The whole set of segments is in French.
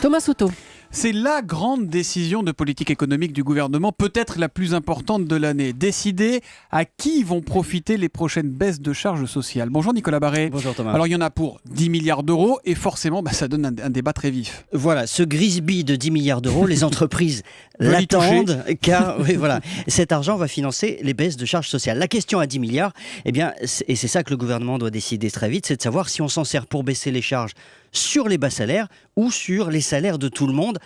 Thomas Souto. C'est la grande décision de politique économique du gouvernement, peut-être la plus importante de l'année. Décider à qui vont profiter les prochaines baisses de charges sociales. Bonjour Nicolas Barré. Bonjour Thomas. Alors il y en a pour 10 milliards d'euros et forcément ça donne un débat très vif. Voilà, ce grisby de 10 milliards d'euros, les entreprises l'attendent car oui, voilà, cet argent va financer les baisses de charges sociales. La question à 10 milliards, et c'est ça que le gouvernement doit décider très vite, c'est de savoir si on s'en sert pour baisser les charges sur les bas salaires ou sur les salaires de tout le monde.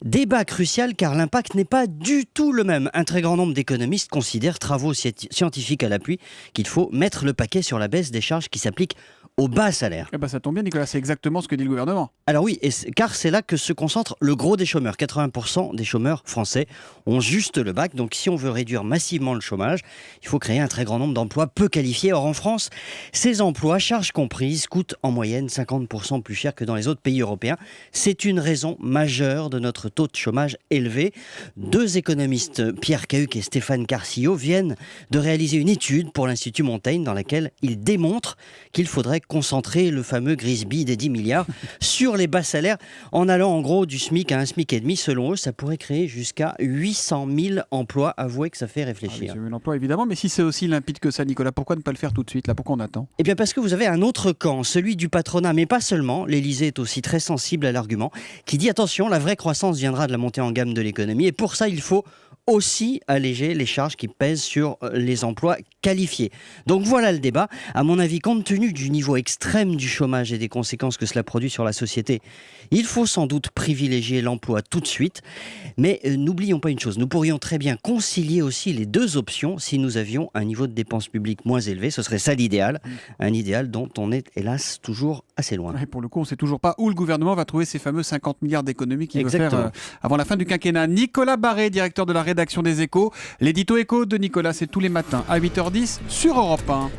Débat crucial car l'impact n'est pas du tout le même. Un très grand nombre d'économistes considèrent, travaux scientifiques à l'appui, qu'il faut mettre le paquet sur la baisse des charges qui s'appliquent aux bas salaires. Ça tombe bien Nicolas, c'est exactement ce que dit le gouvernement. Alors oui, car c'est là que se concentre le gros des chômeurs. 80% des chômeurs français ont juste le bac. Donc si on veut réduire massivement le chômage, il faut créer un très grand nombre d'emplois peu qualifiés. Or en France, ces emplois, charges comprises, coûtent en moyenne 50% plus cher que dans les autres pays européens. C'est une raison majeure de notre taux de chômage élevé. Deux économistes, Pierre Cahuc et Stéphane Carcillo, viennent de réaliser une étude pour l'Institut Montaigne dans laquelle ils démontrent qu'il faudrait concentrer le fameux grisby des 10 milliards sur les bas salaires en allant en gros du SMIC à un SMIC et demi. Selon eux, ça pourrait créer jusqu'à 800 000 emplois. Avouez que ça fait réfléchir. 800 000 emplois évidemment, mais si c'est aussi limpide que ça Nicolas, pourquoi ne pas le faire tout de suite là? Pourquoi on attend? Eh bien parce que vous avez un autre camp, celui du patronat, mais pas seulement. L'Élysée est aussi très sensible à l'argument qui dit attention, la vraie croissance viendra de la montée en gamme de l'économie et pour ça il faut aussi alléger les charges qui pèsent sur les emplois qualifiés. Donc voilà le débat. À mon avis, compte tenu du niveau extrême du chômage et des conséquences que cela produit sur la société, il faut sans doute privilégier l'emploi tout de suite. Mais n'oublions pas une chose, nous pourrions très bien concilier aussi les deux options si nous avions un niveau de dépenses publiques moins élevé. Ce serait ça l'idéal, un idéal dont on est hélas toujours assez loin. Et pour le coup, on ne sait toujours pas où le gouvernement va trouver ces fameux 50 milliards d'économies qu'il veut faire avant la fin du quinquennat. Nicolas Barré, directeur de la rédaction des Échos. L'édito Écho de Nicolas, c'est tous les matins à 8h10 sur Europe 1.